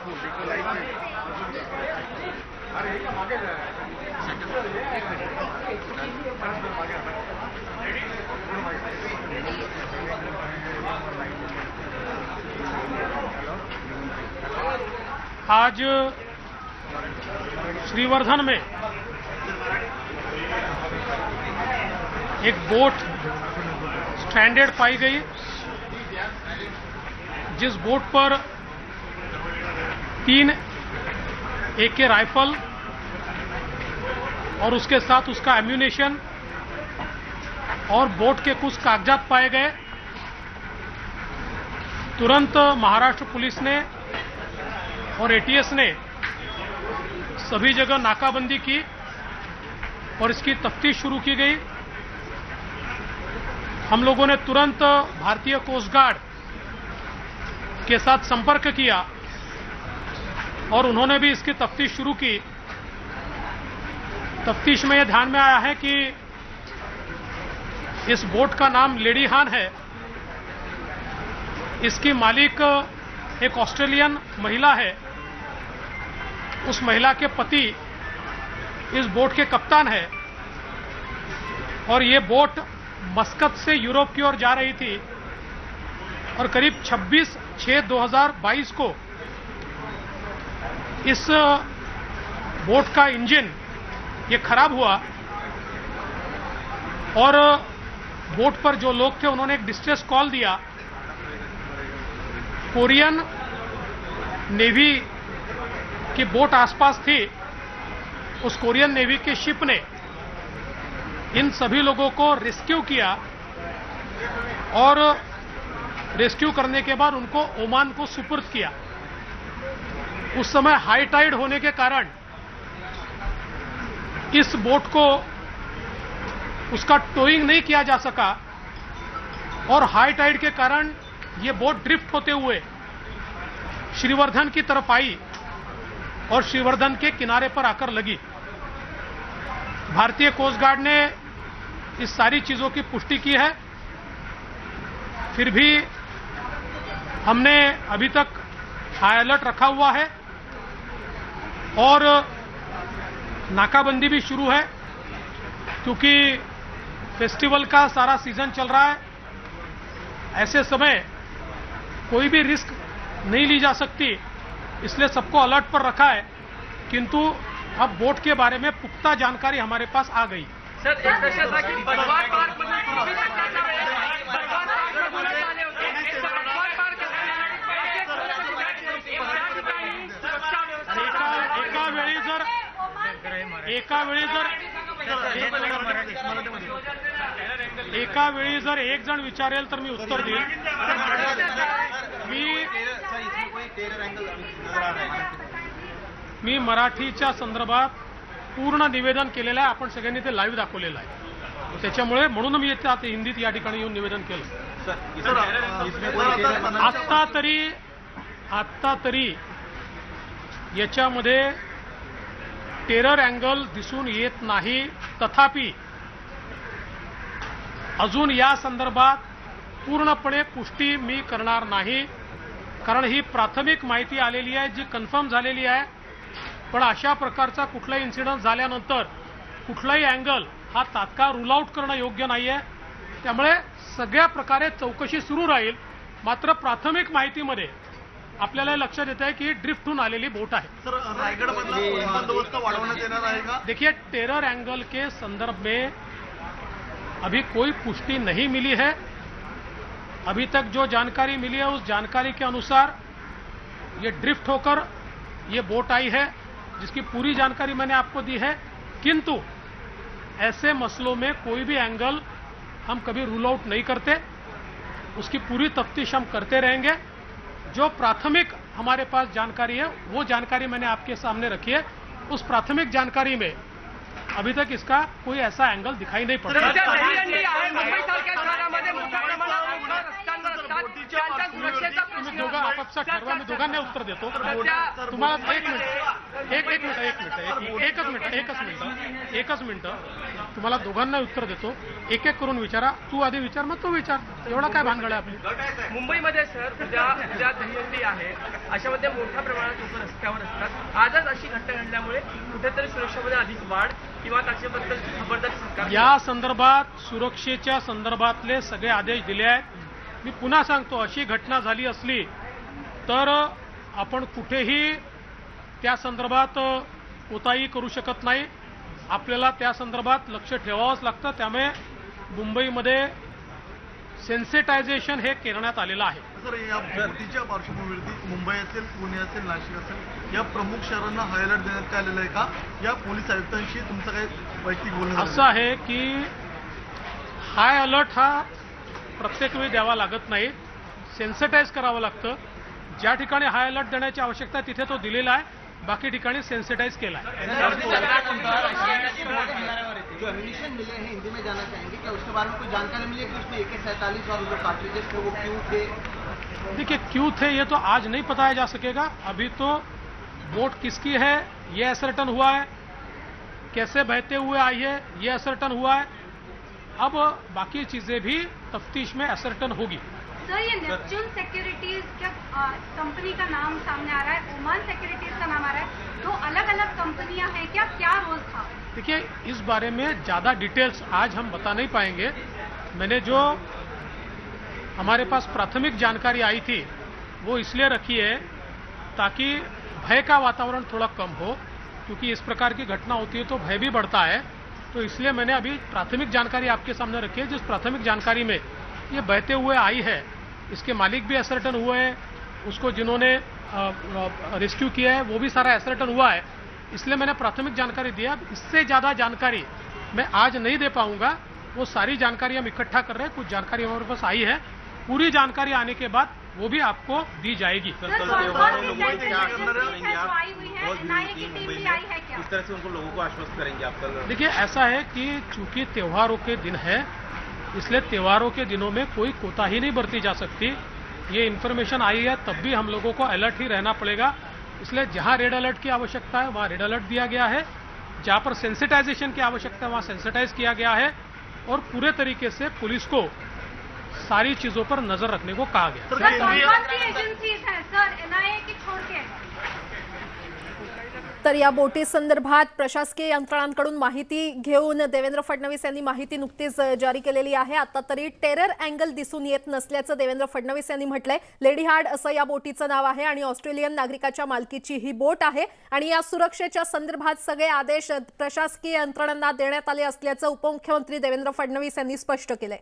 आज श्रीवर्धन में एक बोट स्ट्रैंडेड पाई गई, जिस बोट पर 3 AK राइफल और उसके साथ उसका एम्यूनेशन और बोट के कुछ कागजात पाए गए। तुरंत महाराष्ट्र पुलिस ने और ATS ने सभी जगह नाकाबंदी की और इसकी तफ्तीश शुरू की गई। हम लोगों ने तुरंत भारतीय कोस्ट गार्ड के साथ संपर्क किया और उन्होंने भी इसकी तफ्तीश शुरू की। तफ्तीश में यह ध्यान में आया है कि इस बोट का नाम लेडी हान है। इसकी मालिक एक ऑस्ट्रेलियन महिला है। उस महिला के पति इस बोट के कप्तान है और ये बोट मस्कत से यूरोप की ओर जा रही थी और करीब 26/6/2022 को इस बोट का इंजन ये खराब हुआ और बोट पर जो लोग थे उन्होंने एक डिस्ट्रेस कॉल दिया। कोरियन नेवी की बोट आसपास थी। उस कोरियन नेवी के शिप ने इन सभी लोगों को रेस्क्यू किया और रेस्क्यू करने के बाद उनको ओमान को सुपुर्द किया। उस समय हाई टाइड होने के कारण इस बोट को उसका टोइंग नहीं किया जा सका और हाई टाइड के कारण ये बोट ड्रिफ्ट होते हुए श्रीवर्धन की तरफ आई और श्रीवर्धन के किनारे पर आकर लगी। भारतीय कोस्ट गार्ड ने इस सारी चीजों की पुष्टि की है। फिर भी हमने अभी तक हाई अलर्ट रखा हुआ है और नाकाबंदी भी शुरू है, क्योंकि फेस्टिवल का सारा सीजन चल रहा है। ऐसे समय कोई भी रिस्क नहीं ली जा सकती, इसलिए सबको अलर्ट पर रखा है। किंतु अब बोट के बारे में पुख्ता जानकारी हमारे पास आ गई। सर, एक प्रश्न था कि बलवान पार्क एका वेळी जर एक जण विचारेल तर मी उत्तर देईल। मी मराठीच्या संदर्भात पूर्ण निवेदन केलेलं आहे। आपण सगळ्यांनी ते लाईव्ह दाखवलेलं आहे। त्याच्यामुळे म्हणून मी आता हिंदीत या ठिकाणी येऊन निवेदन केलं। आत्ता तरी याच्यामध्ये टेरर अँगल दिसून येत नाही। तथापि अजून या संदर्भात पूर्णपणे पुष्टी मी करणार नाही, कारण ही प्राथमिक माहिती आलेली आहे जी कन्फर्म झालेली आहे। पण अशा प्रकारचा कुठलाही इन्सिडेंट झाल्यानंतर कुठलाही अँगल हा तात्काळ रूल आउट करणं योग्य नाहीये। त्यामुळे सगळ्या प्रकारे चौकशी सुरू राहील। मात्र प्राथमिक माहितीमध्ये आपल्याला लक्षात येत है कि ड्रिफ्ट होने आलेली बोट है। सर, रायगढ़ बंदोबस्त बढ़ाना देना रहेगा। देखिए, टेरर एंगल के संदर्भ में अभी कोई पुष्टि नहीं मिली है। अभी तक जो जानकारी मिली है उस जानकारी के अनुसार ये ड्रिफ्ट होकर ये बोट आई है, जिसकी पूरी जानकारी मैंने आपको दी है। किंतु ऐसे मसलों में कोई भी एंगल हम कभी रूल आउट नहीं करते, उसकी पूरी तफ्तीश हम करते रहेंगे। जो प्राथमिक हमारे पास जानकारी है वो जानकारी मैंने आपके सामने रखी है। उस प्राथमिक जानकारी में अभी तक इसका कोई ऐसा एंगल दिखाई नहीं पड़ रहा। तुम्ही दोघं आपापसात ठरवा, मी दोघांना उत्तर देतो. तुम्हाला एकच मिनिट तुम्हाला दोघांना उत्तर देतो. एक एक करून विचारा. तू आधी विचार, मग तू विचार. एवढा काय भानगड आहे आपली? मुंबईमध्ये सर उद्या दहीहंडी आहे, अशामध्ये मोठ्या प्रमाणात लोक रस्त्यावर असतात. आजच अशी घटना घडल्यामुळे कुठेतरी सुरक्षेमध्ये अधिक वाढ किंवा त्याच्याबद्दल खबरदारी सरकार या संदर्भात सुरक्षेच्या संदर्भातले सगळे आदेश दिले आहेत. मी पुन्हा सांगतो, अशी घटना झाली असली तर आपण कुठेही त्या संदर्भात कोताही करू शकत नाही. आपल्याला त्या संदर्भात लक्ष ठेवावंच लागतं. त्यामुळे मुंबईमध्ये सेन्सिटायझेशन हे करण्यात आलेलं आहे. सर, या बोटीच्या पार्श्वभूमीवरती मुंबई असेल, पुणे असेल, नाशिक असेल, या प्रमुख शहरांना हाय अलर्ट देण्यात आलेलं आहे का? या पोलीस आयुक्तांशी तुमचं काही वैयक्तिक बोलणं झालं? असं आहे की हाय अलर्ट हा प्रत्येक वेळी द्यावा लागत नाही, सेन्सिटाईज करावं लागतं. ज्या ठिकाणी हाय अलर्ट देण्याची आवश्यकता आहे तिथे तो दिलेला आहे, बाकी ठिकाणी सेन्सिटाईज केला आहे. जो एम्यूनिशन मिले हैं हिंदी में जानना चाहेंगे क्या उसके बारे में कोई जानकारी मिली है कि उसमें AK-47 और जो कार्ट्रिजेस थे वो क्यों थे? देखिए, क्यों थे ये तो आज नहीं बताया जा सकेगा. अभी तो बोट किसकी है ये असर्टन हुआ है, कैसे बहते हुए आई है ये असर्टन हुआ है. अब बाकी चीजें भी तफ्तीश में असर्टन होगी. सर, ये नेपच्यून सिक्योरिटीज क्या कंपनी का नाम सामने आ रहा है, ओमान सिक्योरिटीज का नाम आ रहा है, दो अलग अलग कंपनियां हैं क्या रोल था? देखिए, इस बारे में ज्यादा डिटेल्स आज हम बता नहीं पाएंगे. मैंने जो हमारे पास प्राथमिक जानकारी आई थी वो इसलिए रखी है ताकि भय का वातावरण थोड़ा कम हो, क्योंकि इस प्रकार की घटना होती है तो भय भी बढ़ता है. तो इसलिए मैंने अभी प्राथमिक जानकारी आपके सामने रखी है. जिस प्राथमिक जानकारी में ये बहते हुए आई है, इसके मालिक भी असर्टन हुए हैं, उसको जिन्होंने रेस्क्यू किया है वो भी सारा असर्टन हुआ है. इसलिए मैंने प्राथमिक जानकारी दिया. इससे ज्यादा जानकारी मैं आज नहीं दे पाऊंगा. वो सारी जानकारी हम इकट्ठा कर रहे हैं. कुछ जानकारी हमारे पास आई है, पूरी जानकारी आने के बाद वो भी आपको दी जाएगी. सर, कौन-कौन सी इंटेलिजेंस एजेंसी है जो आई हुई है? NIA की टीम भी आई है क्या? इस तरह से उनको लोगों को आश्वस्त करेंगे आप कल? देखिए, ऐसा है कि चूंकि त्योहारों के दिन है, इसलिए त्योहारों के दिनों में कोई कोताही नहीं बरती जा सकती. ये इन्फॉर्मेशन आई है तब भी हम लोगों को अलर्ट ही रहना पड़ेगा. इसलिए जहां रेड अलर्ट की आवश्यकता है वहां रेड अलर्ट दिया गया है, जहां पर सेंसिटाइजेशन की आवश्यकता है वहां सेंसिटाइज किया गया है, और पूरे तरीके से पुलिस को सारी चीजों पर नजर रखने को कहा गया. सर, कौन-कौन सी एजेंसीज हैं सर, NIA की छोड़ के? तर या बोटी संदर्भात प्रशासकीय यंत्रणांकडून माहिती घेऊन देवेंद्र फडणवीस यांनी माहिती नुकतीच जारी केलेली आहे. आता तरी टेरर अँगल दिसून येत नसल्याचं देवेंद्र फडणवीस यांनी म्हटलंय. लेडी हार्ड असं या बोटीचं नाव आहे आणि ऑस्ट्रेलियन नागरिकाच्या मालकीची ही बोट आहे आणि या सुरक्षेच्या संदर्भात सगळे आदेश प्रशासकीय यंत्रणांना देण्यात आले असल्याचं उपमुख्यमंत्री देवेंद्र फडणवीस यांनी स्पष्ट केलंय.